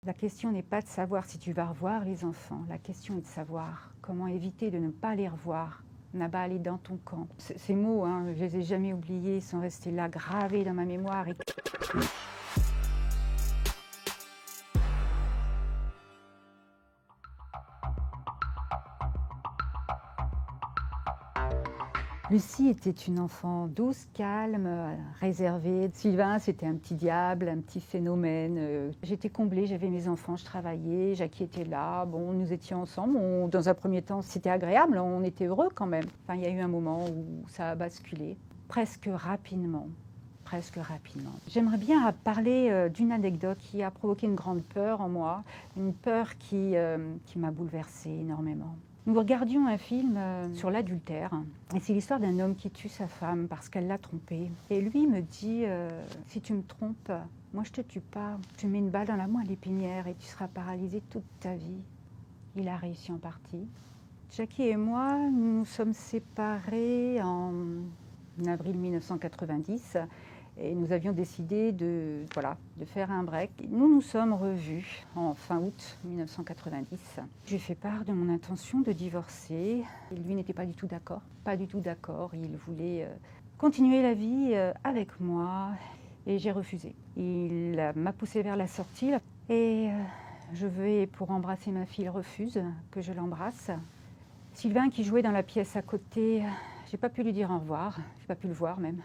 La question n'est pas de savoir si tu vas revoir les enfants, la question est de savoir comment éviter de ne pas les revoir, n'aballer dans ton camp. Ces mots, je les ai jamais oubliés, ils sont restés là, gravés dans ma mémoire. Lucie était une enfant douce, calme, réservée. Sylvain, c'était un petit diable, un petit phénomène. J'étais comblée, j'avais mes enfants, je travaillais, Jackie était là. Bon, nous étions ensemble. Dans un premier temps, c'était agréable, on était heureux quand même. Enfin, il y a eu un moment où ça a basculé, presque rapidement. J'aimerais bien parler d'une anecdote qui a provoqué une grande peur en moi, une peur qui m'a bouleversée énormément. Nous regardions un film sur l'adultère, et c'est l'histoire d'un homme qui tue sa femme parce qu'elle l'a trompé. Et lui me dit si tu me trompes, moi je te tue pas, tu mets une balle dans la moelle épinière et tu seras paralysé toute ta vie. Il a réussi en partie. Jackie et moi, nous nous sommes séparés en avril 1990. Et nous avions décidé de faire un break. Nous nous sommes revus en fin août 1990. J'ai fait part de mon intention de divorcer. Lui n'était pas du tout d'accord. Il voulait continuer la vie avec moi et j'ai refusé. Il m'a poussée vers la sortie et je vais pour embrasser ma fille, il refuse que je l'embrasse. Sylvain qui jouait dans la pièce à côté, j'ai pas pu lui dire au revoir, j'ai pas pu le voir même.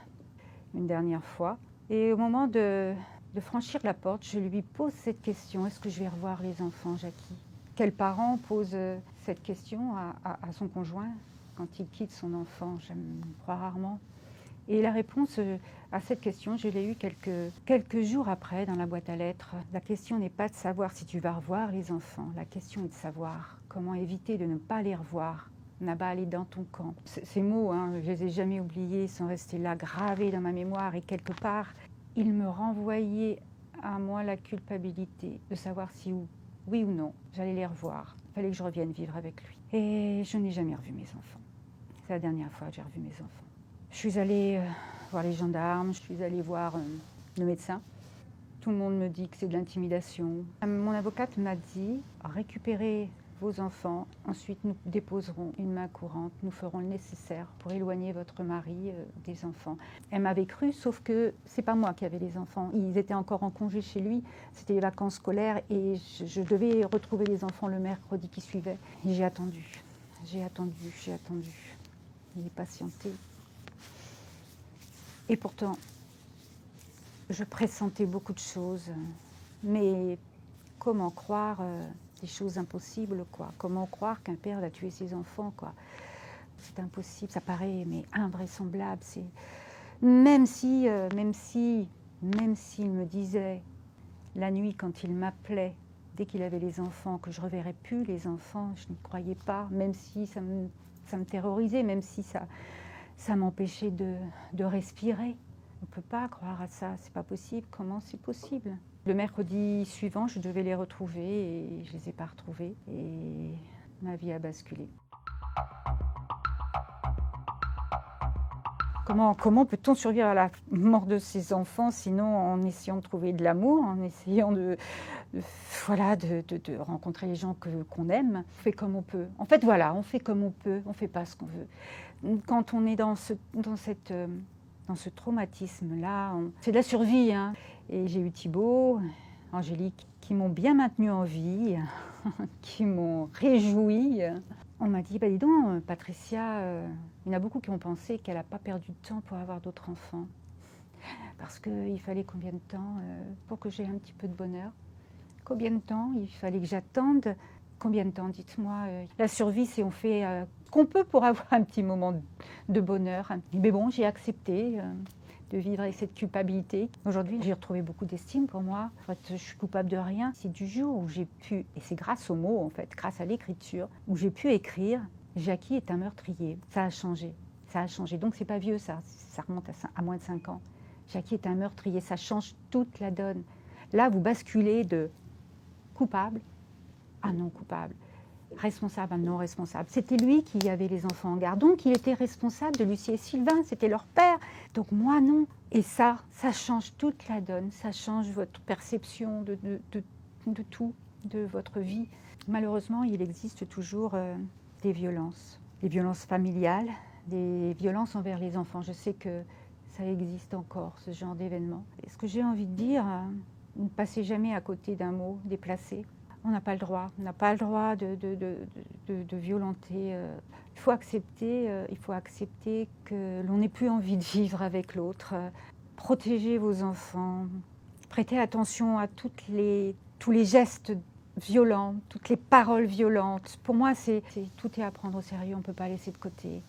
Une dernière fois. Et au moment de franchir la porte, je lui pose cette question, est-ce que je vais revoir les enfants, Jackie? Quel parent pose cette question à son conjoint quand il quitte son enfant? J'aime croire rarement. Et la réponse à cette question, je l'ai eue quelques jours après dans la boîte à lettres. La question n'est pas de savoir si tu vas revoir les enfants, la question est de savoir comment éviter de ne pas les revoir, n'aballer dans ton camp. Ces mots, je les ai jamais oubliés, ils sont restés là, gravés dans ma mémoire et quelque part, ils me renvoyaient à moi la culpabilité de savoir si oui ou non, j'allais les revoir. Il fallait que je revienne vivre avec lui. Et je n'ai jamais revu mes enfants. C'est la dernière fois que j'ai revu mes enfants. Je suis allée voir les gendarmes, je suis allée voir le médecin. Tout le monde me dit que c'est de l'intimidation. Mon avocate m'a dit récupérez vos enfants, ensuite nous déposerons une main courante, nous ferons le nécessaire pour éloigner votre mari des enfants. Elle m'avait cru, sauf que c'est pas moi qui avais les enfants. Ils étaient encore en congé chez lui, c'était les vacances scolaires et je devais retrouver les enfants le mercredi qui suivait. Et j'ai attendu. Il est patienté. Et pourtant, je pressentais beaucoup de choses, mais comment croire des choses impossibles, quoi. Comment croire qu'un père va tuer ses enfants, quoi. C'est impossible, ça paraît mais invraisemblable. Même s'il me disait la nuit quand il m'appelait, dès qu'il avait les enfants, que je ne reverrais plus les enfants, je n'y croyais pas, même si ça me terrorisait, même si ça m'empêchait de respirer. On ne peut pas croire à ça, c'est pas possible. Comment c'est possible? Le mercredi suivant, je devais les retrouver et je les ai pas retrouvés. Et ma vie a basculé. Comment peut-on survivre à la mort de ses enfants sinon en essayant de trouver de l'amour, en essayant de rencontrer les gens qu'on aime? On fait comme on peut. En fait, on fait comme on peut, on ne fait pas ce qu'on veut. Quand on est dans ce traumatisme-là, c'est de la survie. Et j'ai eu Thibaut, Angélique, qui m'ont bien maintenue en vie, qui m'ont réjouie. On m'a dit, dis donc, Patricia, il y en a beaucoup qui ont pensé qu'elle n'a pas perdu de temps pour avoir d'autres enfants. Parce qu'il fallait combien de temps pour que j'aie un petit peu de bonheur? Combien de temps il fallait que j'attende? Combien de temps, dites-moi? La survie, c'est on fait ce qu'on peut pour avoir un petit moment de bonheur. Mais bon, j'ai accepté de vivre avec cette culpabilité. Aujourd'hui, j'ai retrouvé beaucoup d'estime pour moi. En fait, je suis coupable de rien. C'est du jour où j'ai pu, et c'est grâce aux mots en fait, grâce à l'écriture, où j'ai pu écrire « Jackie est un meurtrier ». Ça a changé. Donc c'est pas vieux ça remonte à moins de 5 ans. Jackie est un meurtrier, ça change toute la donne. Là, vous basculez de coupable à non coupable. Responsable à non responsable. C'était lui qui avait les enfants en garde, donc il était responsable de Lucie et Sylvain, c'était leur père. Donc moi non. Et ça change toute la donne, ça change votre perception de tout, de votre vie. Malheureusement, il existe toujours des violences familiales, des violences envers les enfants. Je sais que ça existe encore, ce genre d'événement. Et ce que j'ai envie de dire, ne passez jamais à côté d'un mot déplacé. On n'a pas le droit, on n'a pas le droit de violenter. Il faut accepter que l'on n'ait plus envie de vivre avec l'autre. Protégez vos enfants, prêtez attention à tous les gestes violents, toutes les paroles violentes. Pour moi, tout est à prendre au sérieux, on ne peut pas laisser de côté.